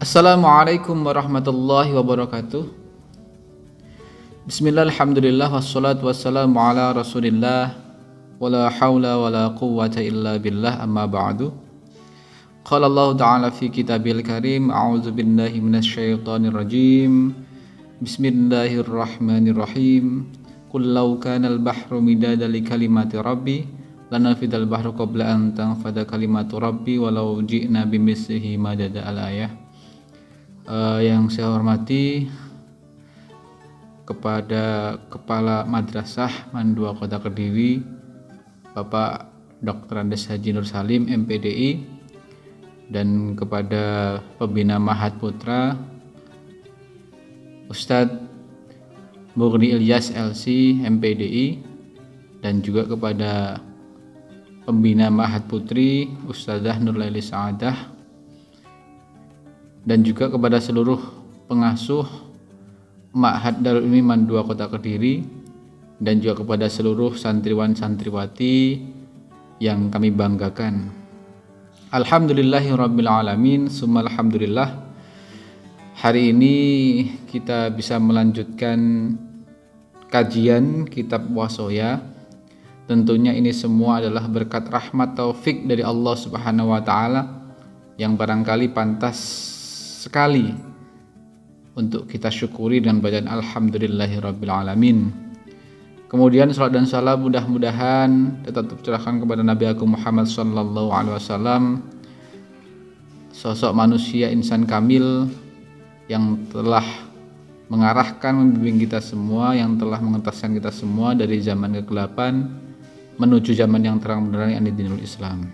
Assalamualaikum warahmatullahi wabarakatuh. Bismillah, alhamdulillah, wassalatu wassalamu ala rasulillah, wala hawla wala quwwata illa billah, amma ba'du. Qala Allah ta'ala fi kitabil karim, a'udzu billahi minasyaitonir rajim. Bismillahirrahmanirrahim. Qul law kana al-bahru midada li kalimati rabbi lanafidal bahru qabla an tanfada kalimatu rabbi walau ji'na bimithlihi madada. Al-ayah. Yang saya hormati kepada Kepala Madrasah Mandua Kota Kediri, Bapak Dr. Andes Haji Nur Salim, MPDI, dan kepada Pembina Mahat Putra Ustadz Murni Ilyas LC, MPDI, dan juga kepada Pembina Mahat Putri Ustadzah Nurlaili Sa'adah, dan juga kepada seluruh pengasuh Ma'had Darul Ilmi Mandua Kota Kediri, dan juga kepada seluruh santriwan santriwati yang kami banggakan. Alhamdulillahirabbil alamin, summa alhamdulillah. Hari ini kita bisa melanjutkan kajian kitab Wasoya. Tentunya ini semua adalah berkat rahmat taufik dari Allah Subhanahu wa taala yang barangkali pantas sekali untuk kita syukuri dengan bacaan alhamdulillahirabbil alamin. Kemudian salat dan salam mudah-mudahan tetap tercurahkan kepada Nabi Agung Muhammad sallallahu alaihi wasallam, sosok manusia insan kamil yang telah mengarahkan, membimbing kita semua, yang telah mengentaskan kita semua dari zaman kegelapan menuju zaman yang terang benderang, yang dinul Islam.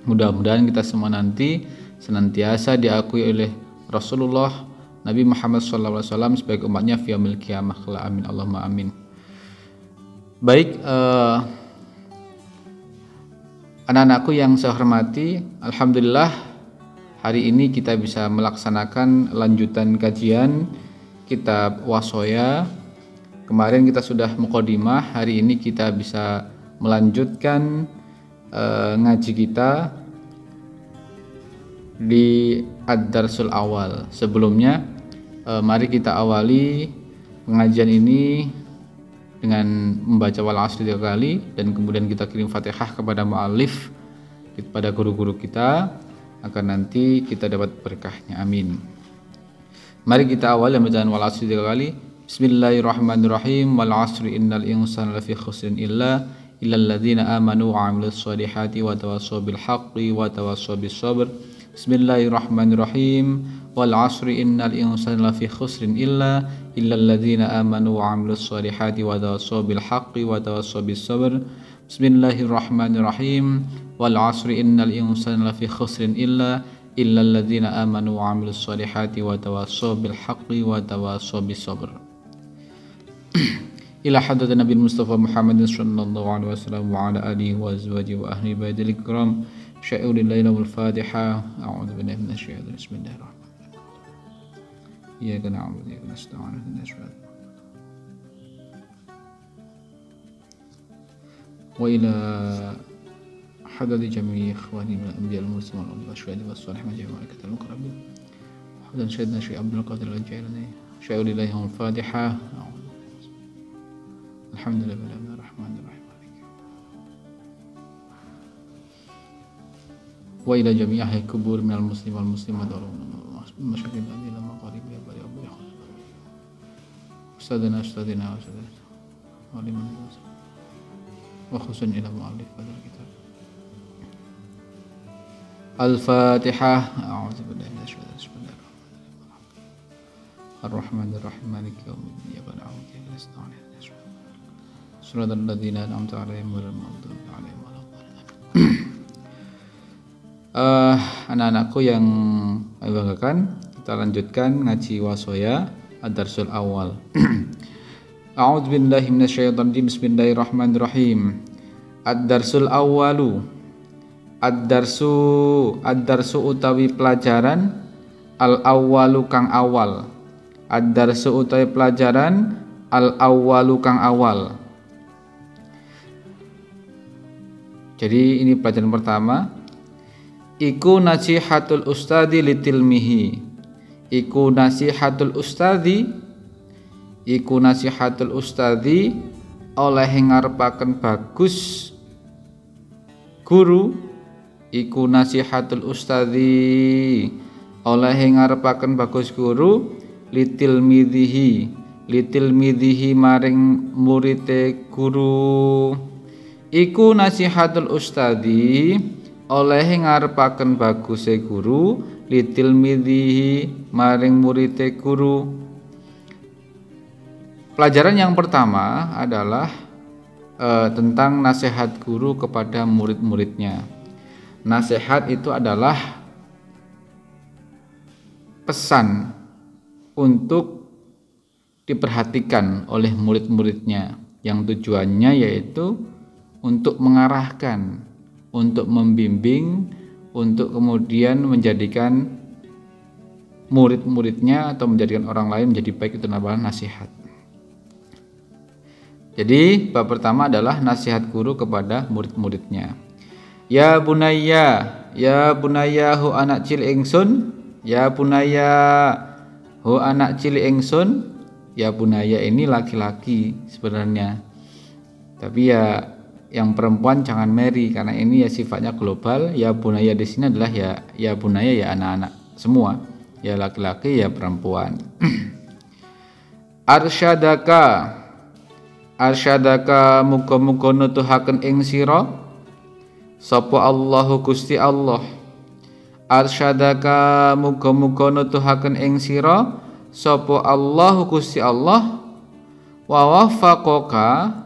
Mudah-mudahan kita semua nanti senantiasa diakui oleh Rasulullah Nabi Muhammad SAW sebagai umatnya fi yaumil qiyamah. Amin, Allahumma amin. Baik, anak-anakku yang saya hormati, alhamdulillah hari ini kita bisa melaksanakan lanjutan kajian kitab Wasoya. Kemarin kita sudah mukadimah, hari ini kita bisa melanjutkan ngaji kita di Ad-Darsul Awal. Sebelumnya mari kita awali pengajian ini dengan membaca wal asri 3 kali, dan kemudian kita kirim Fatihah kepada mu'alif, kepada guru-guru kita, agar nanti kita dapat berkahnya. Amin. Mari kita awali bacaan wal asri 3 kali. Bismillahirrahmanirrahim. Wal asri innal insana lafi khusrin illal ladzina amanu wa 'amilus solihati wa tawassaw bil haqqi wa tawassaw bis sabr. Bismillahirrahmanirrahim. Wal 'asri innal insana lafi khusrin illal ladzina amanu wa 'amilus solihati wa tawassaw bil haqqi wa tawassaw bis sabr. Bismillahirrahmanirrahim. Wal 'asri innal insana lafi khusrin illal ladzina amanu wa 'amilus solihati wa tawassaw bil haqqi wa tawassaw bis sabr. Ila hadratin Nabi Mustafa Muhammadin sallallahu alaihi wasallam wa ala alihi wa azwajihi wa ahli baitihi kiram. Syai'ul laila wal Fatihah. A'udzu billahi minasy syaithanir rajim. Bismillahirrahmanirrahim. Iyyaka na'budu wa iyyaka nasta'in. Ihdinas siratal wa ila hadrati jami'i ikhwani min al-anbiya wal mursalin wal syuhada was salihin wa malaikatil muqarrabin. Hadan sayyidina Syekh Abdul Qadir al-Jailani. Syai'ul laila wal Fatihah. Alhamdulillahirabbil alamin. Wa ila jami'i ahli kubur minal muslimin wal muslimat wal masyarakat ila maqarib ya bari abu ya ustadina wa liman wa khusun ila mu'allif hadal kitab. Al-Fatihah. A'udzu billahi minasy syaitonir rajim. Ar-Rahmanir Rahim. Maliki yaumiddin. Iyyaka na'budu wa iyyaka nasta'in. Shiratal ladzina an'amta 'alaihim ghairil maghdubi 'alaihim waladdallin. Anak-anakku yang kami banggakan, kita lanjutkan ngaji Wasoya Ad-Darsul Awal. A'udzu billahi minasyaitonir rajim. Bismillahirrahmanirrahim. Ad-Darsul Awalu. Ad-Darsu utawi pelajaran, al-awwalu kang awal. Ad-Darsu utawi pelajaran, al-awwalu kang awal. Jadi ini pelajaran pertama. iku nasihatul ustadi litilmihi. Iku nasihatul ustadi oleh ngarepaken bagus guru. Iku nasihatul ustadi oleh ngarepaken bagus guru litilmidhihi maring murite guru. Iku nasihatul ustadi oleh ngarepaken baguse guru litilmidhihi maring murite guru. Pelajaran yang pertama adalah tentang nasihat guru kepada murid-muridnya. Nasihat itu adalah pesan untuk diperhatikan oleh murid-muridnya, yang tujuannya yaitu untuk mengarahkan, untuk membimbing, untuk kemudian menjadikan murid-muridnya atau menjadikan orang lain menjadi baik. Itu namanya nasihat. Jadi bab pertama adalah nasihat guru kepada murid-muridnya. Ya bunayya hu anak cilik ingsun. Ya bunayya hu anak cilik ingsun. Ya bunayya ini laki-laki sebenarnya, tapi ya yang perempuan jangan marry karena ini ya sifatnya global. Ya bunayya di sini adalah ya bunayya ya anak-anak semua, ya laki-laki ya perempuan. Arsyadaka muga-muga nutuhaken ing sira sapa Allahu Gusti Allah. Arsyadaka muga-muga nutuhaken ing sira sapa Allahu Gusti Allah. Wa waffaqaka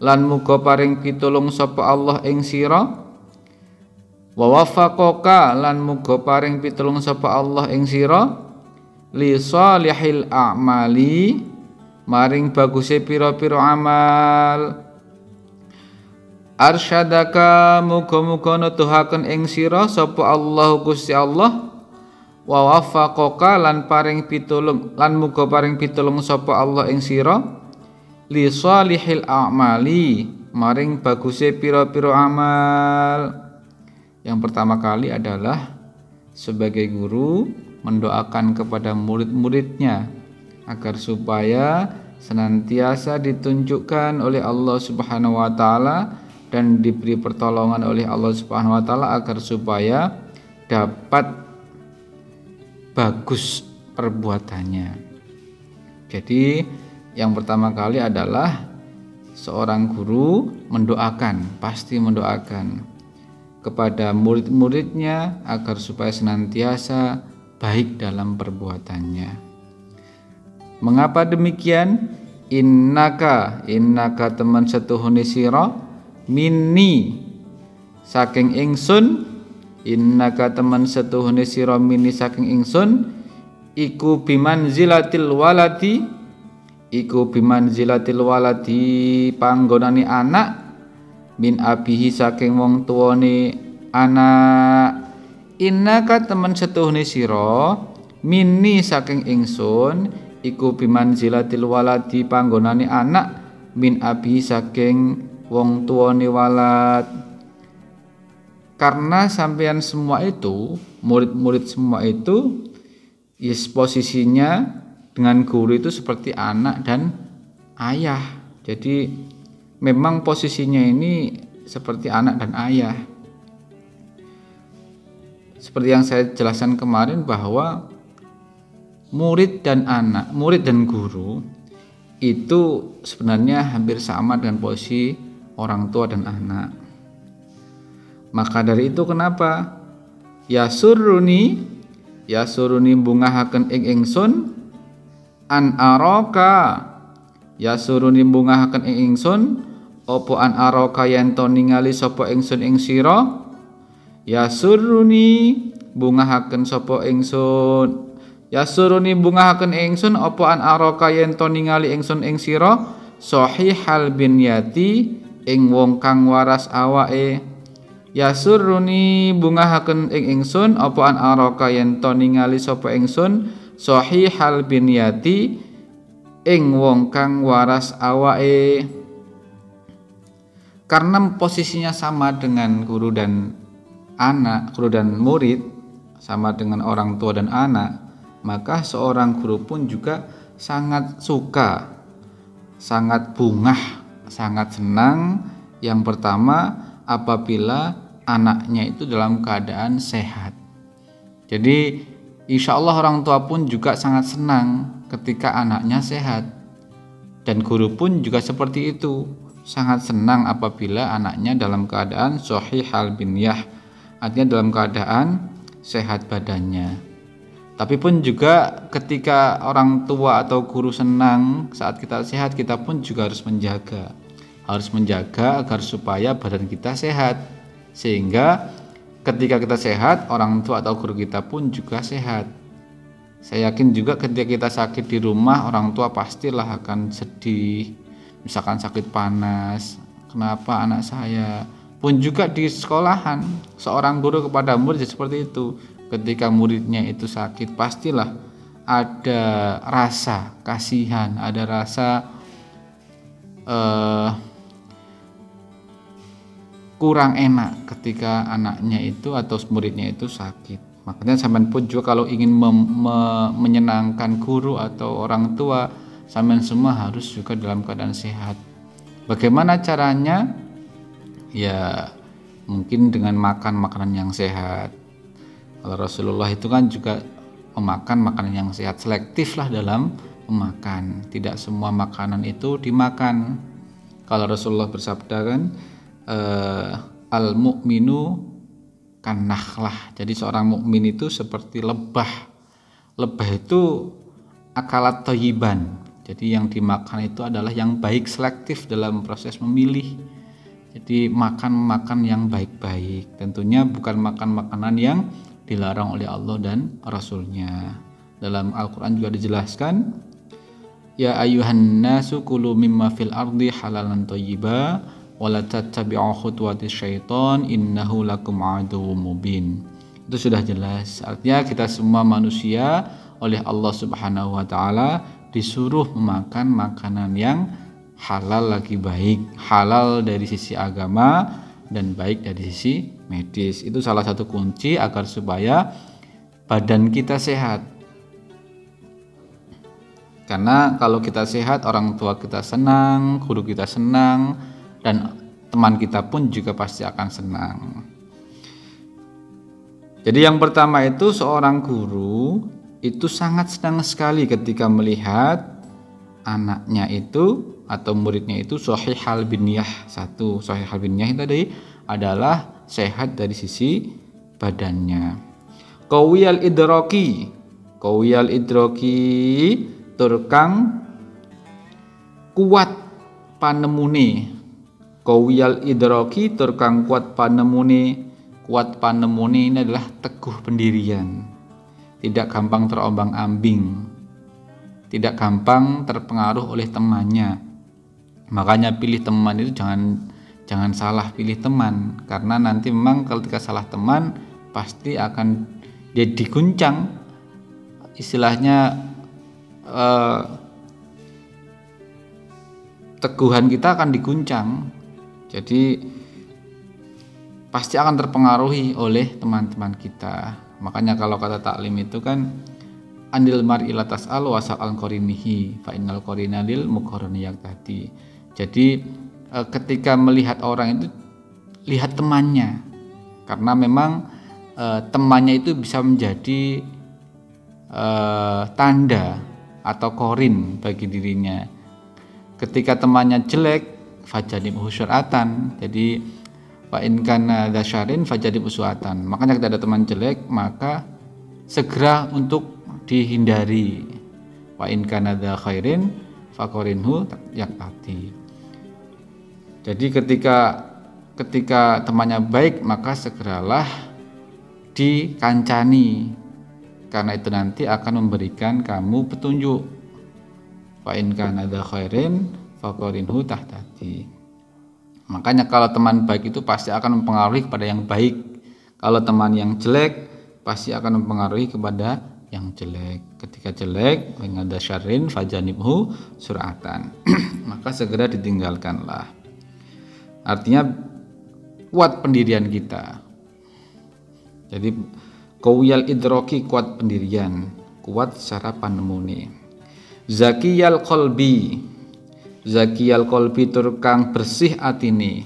lan muga paring pitulung sapa Allah ing sira. Wa waffaqaka lan muga paring pitulung sapa Allah ing sira li shalihil a'mali maring baguse pira-pira amal. Arsyadaka muga-muga nutuhaken ing sira sapa Allah Gusti Allah. Wa waffaqaka lan paring pitulung lan muga paring pitulung sapa Allah ing sira li shalihil a'mali maring baguse pira-pira amal. Yang pertama kali adalah sebagai guru mendoakan kepada murid-muridnya agar supaya senantiasa ditunjukkan oleh Allah Subhanahu wa taala dan diberi pertolongan oleh Allah Subhanahu wa taala agar supaya dapat bagus perbuatannya. Jadi yang pertama kali adalah seorang guru mendoakan, pasti mendoakan kepada murid-muridnya agar supaya senantiasa baik dalam perbuatannya. Mengapa demikian? Innaka teman setuhune sira minni saking ingsun. Innaka teman setuhune sira minni saking ingsun iku bimanzilatil waladi. Iku bimanzilatil waladi panggonane anak min abihi saking wong tuwane anak. Innaka teman setuhune sira minni saking ingsun iku bimanzilatil waladi panggonane anak min abihi saking wong tuwane walad. Karena sampean semua itu, murid-murid semua itu, yes, posisinya dengan guru itu seperti anak dan ayah. Jadi memang posisinya ini seperti anak dan ayah. Seperti yang saya jelaskan kemarin bahwa murid dan guru itu sebenarnya hampir sama dengan posisi orang tua dan anak. Maka dari itu kenapa yasuruni bungahaken ing ingsun an araka. Yasuruni bungahaken ing ingsun opo an araka yen to ningali sapa ingsun ing sira. Yasuruni bungahaken sapa ingsun. Yasuruni bungahaken ingsun opo an araka yen to ningali ingsun ing sira sahihal binyati ing wong kang waras awake. Yasuruni bungahaken ing ingsun apa an araka yen to ningali sapa ingsun sahihal binyati ing wong kang waras awake. Karena posisinya sama dengan guru dan anak, guru dan murid sama dengan orang tua dan anak, maka seorang guru pun juga sangat suka, sangat bungah, sangat senang. Yang pertama, apabila anaknya itu dalam keadaan sehat. Jadi insya Allah orang tua pun juga sangat senang ketika anaknya sehat. Dan guru pun juga seperti itu, sangat senang apabila anaknya dalam keadaan shahihal binyah, artinya dalam keadaan sehat badannya. Tapi pun juga ketika orang tua atau guru senang saat kita sehat, kita pun juga harus menjaga agar supaya badan kita sehat, sehingga ketika kita sehat, orang tua atau guru kita pun juga sehat. Saya yakin juga ketika kita sakit di rumah, orang tua pastilah akan sedih, misalkan sakit panas, kenapa anak saya. Pun juga di sekolahan, seorang guru kepada murid seperti itu. Ketika muridnya itu sakit, pastilah ada rasa kasihan, ada rasa kurang enak ketika anaknya itu atau muridnya itu sakit. Makanya sampean pun juga kalau ingin menyenangkan guru atau orang tua, sampean semua harus juga dalam keadaan sehat. Bagaimana caranya? Ya mungkin dengan makan makanan yang sehat. Kalau Rasulullah itu kan juga memakan makanan yang sehat, selektif lah dalam memakan. Tidak semua makanan itu dimakan. Kalau Rasulullah bersabda kan, al mu'minu kan nakhlah. Jadi seorang mukmin itu seperti lebah. Lebah itu akalat thayyiban. Jadi yang dimakan itu adalah yang baik, selektif dalam proses memilih. Jadi makan yang baik-baik. Tentunya bukan makan makanan yang dilarang oleh Allah dan Rasulnya. Dalam Al-Quran juga dijelaskan, ya ayuhan nasu kulu mimma fil ardi halalan thayyiba wala tattabi'u khutuwatis syaiton innahu lakum aduwwum mubin. Itu sudah jelas. Artinya kita semua manusia oleh Allah Subhanahu wa taala disuruh memakan makanan yang halal lagi baik, halal dari sisi agama dan baik dari sisi medis. Itu salah satu kunci agar supaya badan kita sehat. Karena kalau kita sehat, orang tua kita senang, guru kita senang, dan teman kita pun juga pasti akan senang. Jadi yang pertama itu, seorang guru itu sangat senang sekali ketika melihat anaknya itu atau muridnya itu shahihal binyah. Satu, shahihal binyah itu tadi adalah sehat dari sisi badannya. Qawiyal idraki turkang kuat panemune. Qawiyal idraki turkang kuat panemune. Kuat panemune ini adalah teguh pendirian, tidak gampang terombang-ambing, tidak gampang terpengaruh oleh temannya. Makanya pilih teman itu jangan salah pilih teman, karena nanti memang kalau ketika salah teman pasti akan dia diguncang, istilahnya teguhan kita akan diguncang. Jadi pasti akan terpengaruhi oleh teman-teman kita. Makanya kalau kata taklim itu kan, andil mar'i la tas'al wasal al qarinihi fa innal qarina lil muqarrani yaqtadi. Jadi ketika melihat orang itu, lihat temannya, karena memang temannya itu bisa menjadi tanda atau korin bagi dirinya. Ketika temannya jelek, fajanibhu syur'atan. Jadi fa in kana dzasyarin fajanibhu su'atan. Makanya ketika ada teman jelek, maka segera untuk dihindari. Wa in kana dza khairin faqarinhu yaqtati. Jadi ketika temannya baik, maka segeralah dikancani, karena itu nanti akan memberikan kamu petunjuk. Fa in kana dza khairin faqarinhu tahtati. Makanya kalau teman baik itu pasti akan mempengaruhi kepada yang baik. Kalau teman yang jelek pasti akan mempengaruhi kepada yang jelek. Ketika jelek, mengada syarrin fajanibhu sur'atan. Maka segera ditinggalkanlah. Artinya kuat pendirian kita. Jadi qawiyal idroki, kuat pendirian, kuat secara panemune. Zakiyal qalbi, zakiyal qalbi tur kang bersih atine.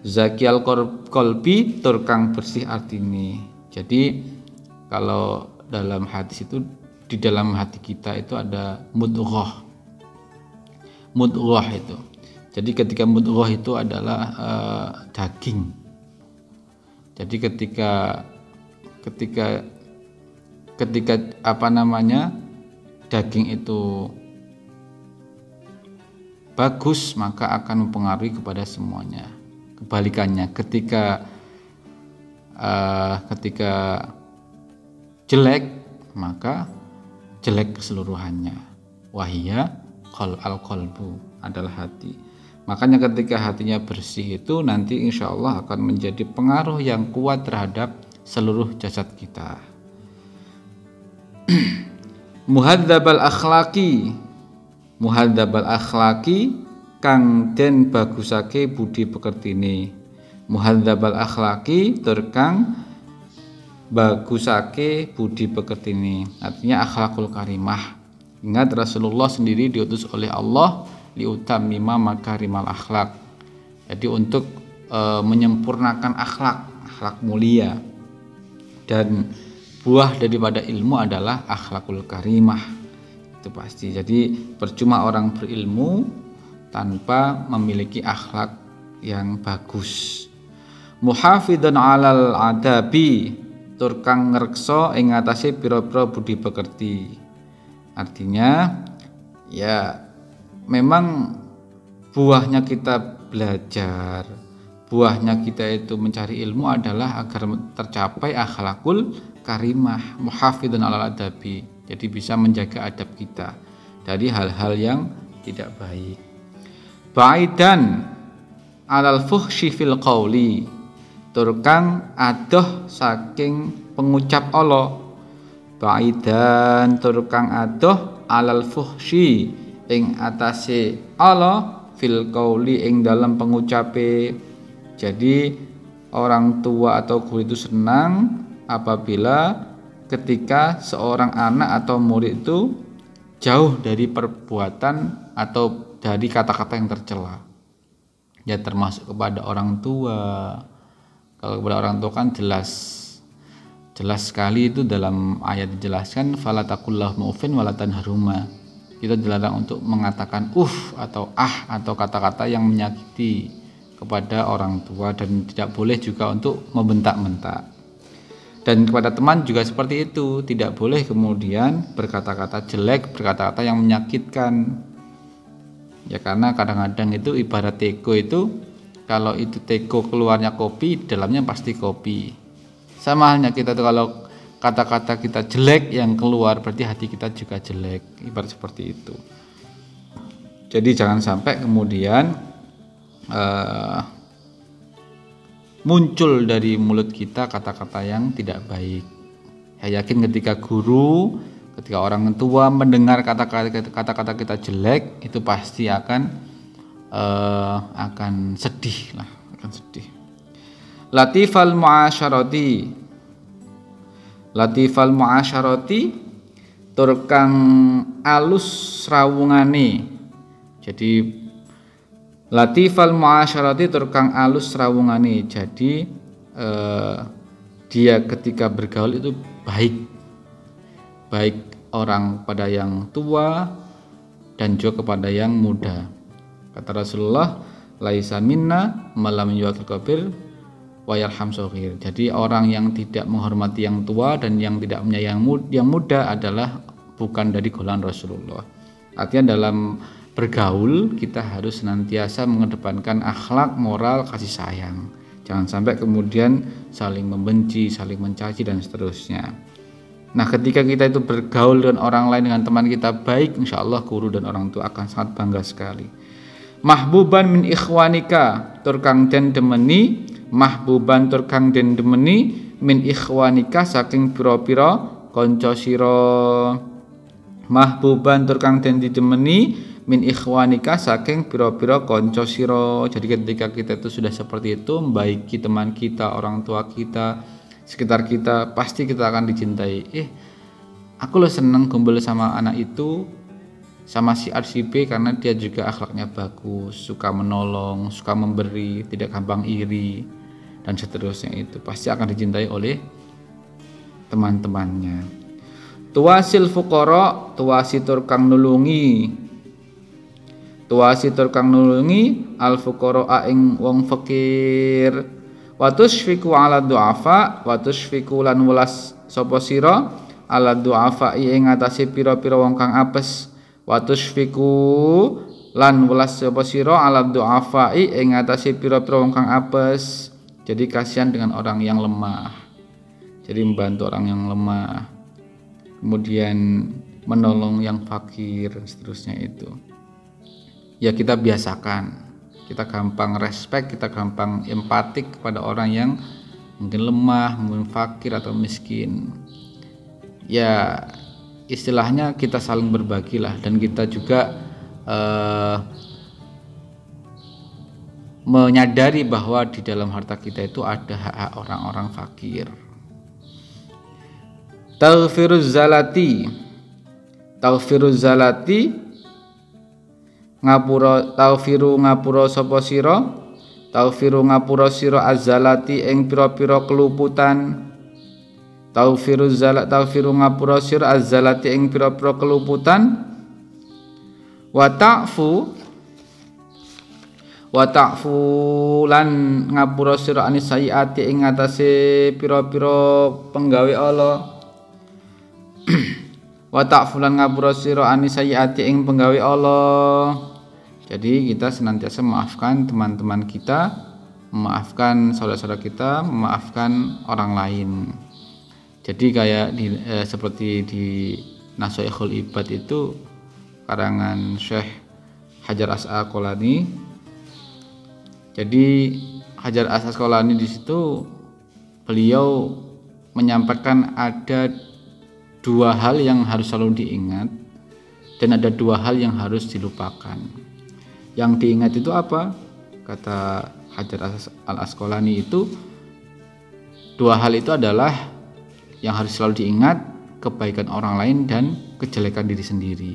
Zakiyal qalbi tur kang bersih atine. Jadi kalau dalam hadis itu, di dalam hati kita itu ada mudghah. Mudghah itu. Jadi ketika mudghah itu adalah daging. Jadi ketika daging itu bagus, maka akan mempengaruhi kepada semuanya. Kebalikannya, ketika jelek, maka jelek keseluruhannya. Wahia al-qalbu, adalah hati. Makanya ketika hatinya bersih itu nanti insya Allah akan menjadi pengaruh yang kuat terhadap seluruh jasad kita. Muhadzabal akhlaqi, muhadzabal akhlaqi kang den bagusake budi pekertine. Muhadzabal akhlaqi tur kang bagusake budi pekertine, artinya akhlakul karimah. Ingat Rasulullah sendiri diutus oleh Allah liutammima makarimal akhlak. Jadi untuk menyempurnakan akhlak mulia, dan buah daripada ilmu adalah akhlakul karimah. Itu pasti. Jadi percuma orang berilmu tanpa memiliki akhlak yang bagus. Muhafidun alal adabi, tur kang ngreksa ing atase pira-pira budi pekerti. Artinya ya memang buahnya kita belajar, buahnya kita itu mencari ilmu adalah agar tercapai akhlakul karimah, muhafidun alal adabi. Jadi bisa menjaga adab kita dari hal-hal yang tidak baik. Baidan alal fuhsyi fil qauli, tur kang adoh saking pengucap Allah. Baidan tur kang adoh alal fuhsyi ing atase Allah fil qauli ing dalam pengucape. Jadi orang tua atau guru itu senang apabila ketika seorang anak atau murid itu jauh dari perbuatan atau dari kata-kata yang tercela. Ya termasuk kepada orang tua. Kalau kepada orang tua kan jelas sekali itu dalam ayat dijelaskan fala taqullahu mu'fin wala tanharuma. Kita dilarang untuk mengatakan atau atau kata-kata yang menyakiti kepada orang tua, dan tidak boleh juga untuk membentak-bentak. Dan kepada teman juga seperti itu, tidak boleh kemudian berkata-kata jelek, berkata-kata yang menyakitkan. Ya karena kadang-kadang itu ibarat teko itu, kalau itu teko keluarnya kopi, dalamnya pasti kopi. Sama halnya kita tuh, kalau kata-kata kita jelek yang keluar berarti hati kita juga jelek, ibarat seperti itu. Jadi jangan sampai kemudian muncul dari mulut kita kata-kata yang tidak baik. Saya yakin ketika orang tua mendengar kata-kata kita jelek, itu pasti akan sedih lah, akan sedih. Latifal muasyarati tur kang alus rawungane. Jadi latifal muasyarati tur kang alus rawungane. Jadi dia ketika bergaul itu baik orang pada yang tua dan juga kepada yang muda. Kata Rasulullah, laisa minna malam yuwaqil kabir wa yarham shaghir. Jadi orang yang tidak menghormati yang tua dan yang tidak menyayangi yang muda adalah bukan dari golongan Rasulullah. Artinya dalam bergaul kita harus senantiasa mengedepankan akhlak, moral, kasih sayang. Jangan sampai kemudian saling membenci, saling mencaci dan seterusnya. Nah, ketika kita itu bergaul dengan orang lain, dengan teman kita baik, insya Allah guru dan orang tua akan sangat bangga sekali. Mahbuban min ikhwanika tur kang den demeni, mahbuban tur kang den demeni min ikhwanika saking pira-pira kanca sira. Mahbuban tur kang den didemeni min ikhwanika saking pira-pira kanca sira. Jadi ketika kita itu sudah seperti itu, membaiki teman kita, orang tua kita, sekitar kita, pasti kita akan dicintai. Aku lo seneng kumpul sama anak itu, sama si RCP, karena dia juga akhlaknya bagus, suka menolong, suka memberi, tidak gampang iri, dan seterusnya. Itu pasti akan dicintai oleh teman-temannya. Tuwasil fuqara, tuwasitur kang nulungi, tuwasitur kang nulungi al fuqara ing wong fakir, wa tusyfiqu ala du'afa, wa tusyfiqu lan welas sapa sira ala du'afa ing atase pira-pira wong kang apes, wa tusyfiqu lan welas sapa sira ala du'afa ing atase pira-pira wong kang apes. Jadi kasihan dengan orang yang lemah, jadi membantu orang yang lemah, kemudian menolong yang fakir, seterusnya. Itu ya kita biasakan, kita gampang respect, kita gampang empatik kepada orang yang mungkin lemah, mungkin fakir atau miskin. Ya istilahnya kita saling berbagi lah, dan kita juga menyadari bahwa di dalam harta kita itu ada hak orang-orang fakir. Taghfiruz zalati, taghfiruz zalati ngapura, taghfiru ngapura sapa sira, taghfiru ngapura sira azzalati ing pira-pira keluputan, taghfiruz zalat, taghfiru ngapura sira azzalati ing pira-pira keluputan, wa ta'fu lan ngapura sira anis sayiati ing atase pira-pira penggawe Allah. Wa ta'fu lan ngapura sira anis sayiati ing penggawe Allah. Jadi kita senantiasa memaafkan teman-teman kita, memaafkan saudara-saudara kita, memaafkan orang lain. Jadi kayak seperti di Nashaikhul Ibad itu karangan Syekh Hajar Asqalani. Jadi Hajar Asqalani di situ beliau menyampaikan ada dua hal yang harus selalu diingat, dan ada dua hal yang harus dilupakan. Yang diingat itu apa? Kata Hajar Asqalani itu, dua hal itu adalah yang harus selalu diingat, kebaikan orang lain dan kejelekan diri sendiri.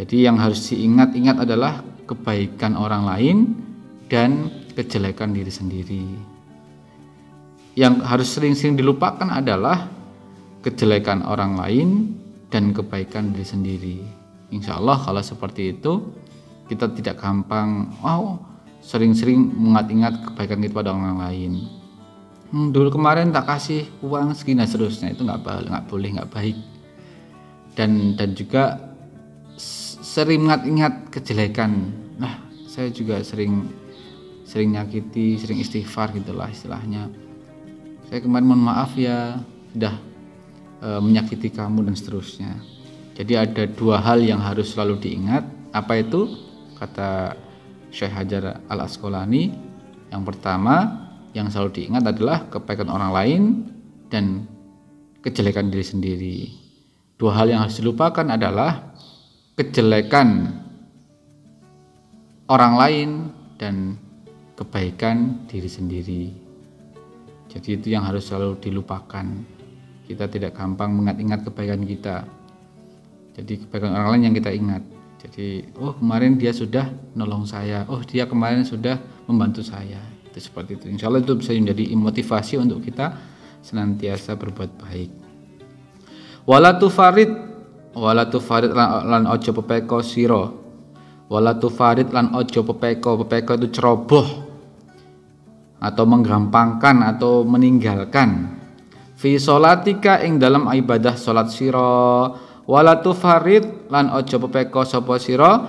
Jadi yang harus diingat-ingat adalah kebaikan orang lain dan kejelekan diri sendiri. Yang harus sering-sering dilupakan adalah kejelekan orang lain dan kebaikan diri sendiri. Insya Allah kalau seperti itu, kita tidak gampang sering-sering mengingat-ingat kebaikan kita pada orang lain. Dulu kemarin tak kasih uang segini, seterusnya, itu nggak boleh, nggak baik. Dan juga sering mengingat-ingat kejelekan. Nah, saya juga sering nyakiti, sering istighfar gitulah istilahnya. Saya kemarin mohon maaf ya, sudah menyakiti kamu dan seterusnya. Jadi ada dua hal yang harus selalu diingat. Apa itu? Kata Syekh Hajar Al-Asqalani, yang pertama yang selalu diingat adalah kebaikan orang lain dan kejelekan diri sendiri. Dua hal yang harus dilupakan adalah kejelekan orang lain dan kebaikan diri sendiri. Jadi itu yang harus selalu dilupakan. Kita tidak gampang mengingat-ingat kebaikan kita. Jadi kebaikan orang lain yang kita ingat. Jadi kemarin dia sudah nolong saya, dia kemarin sudah membantu saya. Itu seperti itu. Insya Allah itu bisa menjadi motivasi untuk kita senantiasa berbuat baik. Wala tufarid lan ojo pepeko sira. Wala tufarid lan ojo pepeko itu ceroboh atau menggampangkan atau meninggalkan. Fi sholatika ing dalam ibadah salat sira. Wala tufarid lan ojo pepeko sapa sira.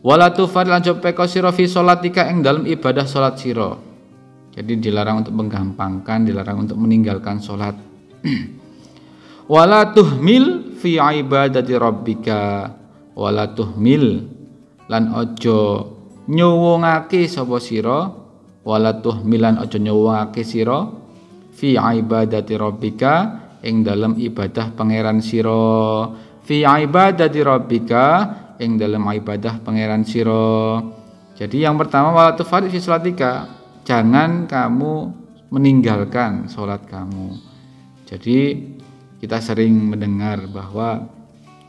Wala tufarid lan ojo pepeko sira fi sholatika ing dalam ibadah salat sira. Jadi dilarang untuk menggampangkan, dilarang untuk meninggalkan salat. Wala tuhmil fi ibadati rabbika. Wala tuhmil lan ojo nyuwungake sapa sira. Wala tuhmil lan ojo nyuwungake sira fi ibadati rabbika ing dalam ibadah pangeran sira. Fi ibadati rabbika ing dalam ibadah pangeran sira. Jadi yang pertama wala tufarid fi sholatika, jangan kamu meninggalkan sholat kamu. Jadi kita sering mendengar bahwa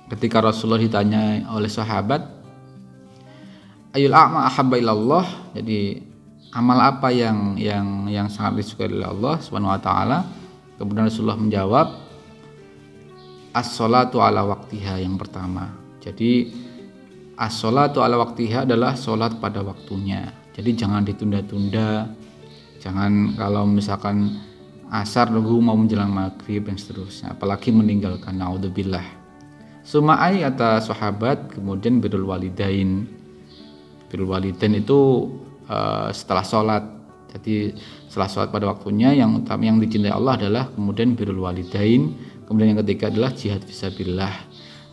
ketika Rasulullah ditanya oleh sahabat, ayul a'ma ahabba ilallah, jadi amal apa yang sangat disukai oleh Allah Subhanahu wa taala? Kemudian Rasulullah menjawab, as-sholatu ala waktiha, yang pertama. Jadi as-sholatu ala waktiha adalah sholat pada waktunya. Jadi jangan ditunda-tunda. Jangan kalau misalkan asar nunggu mau menjelang maghrib dan seterusnya, apalagi meninggalkan, naudzubillah. Sumai kata sahabat, kemudian birrul walidain. Birrul walidain itu setelah sholat. Jadi setelah sholat pada waktunya, yang utama yang dicintai Allah adalah kemudian birrul walidain. Kemudian yang ketiga adalah jihad fisabilillah.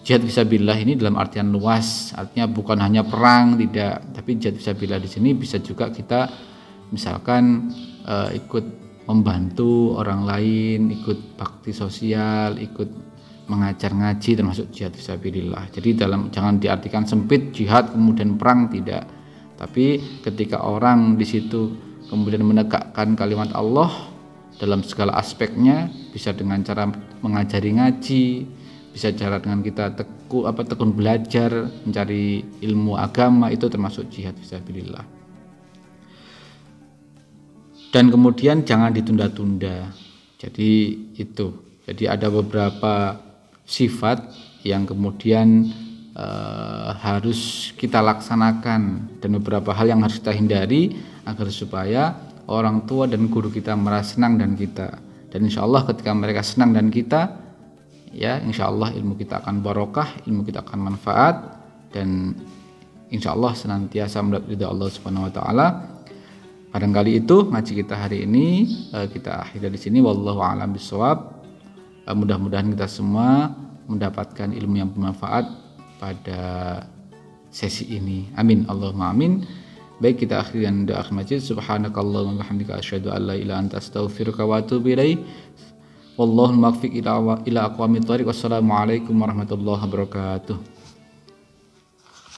Jihad fisabilillah ini dalam artian luas, artinya bukan hanya perang, tidak, tapi jihad fisabilillah di sini bisa juga kita misalkan ikut membantu orang lain, ikut bakti sosial, ikut mengajar ngaji, termasuk jihad fisabilillah. Jadi jangan diartikan sempit jihad kemudian perang, tidak. Tapi ketika orang di situ kemudian menegakkan kalimat Allah dalam segala aspeknya, bisa dengan cara mengajari ngaji, bisa cara dengan kita tekun belajar, mencari ilmu agama, itu termasuk jihad fisabilillah. Dan kemudian jangan ditunda-tunda. Jadi itu. Jadi ada beberapa sifat yang kemudian harus kita laksanakan, dan beberapa hal yang harus kita hindari agar supaya orang tua dan guru kita merasa senang dan kita. Dan insya Allah ketika mereka senang dan kita, ya insya Allah ilmu kita akan barokah, ilmu kita akan manfaat, dan insya Allah senantiasa mendapat ridha Allah Subhanahu wa taala. Barangkali itu ngaji kita hari ini, kita akhiri di sini. Wallahu a'lam bishawab. Mudah-mudahan kita semua mendapatkan ilmu yang bermanfaat pada sesi ini. Amin, Allahumma amin. Baik, kita akhiri dengan doa akhir majlis. Subhanakallahumma wa bihamdika asyhadu an la ilaha illa anta astaghfiruka wa atubu ilaik. Wallahu muwaffiq ila aqwamit thoriq. Wassalamualaikum warahmatullahi wabarakatuh.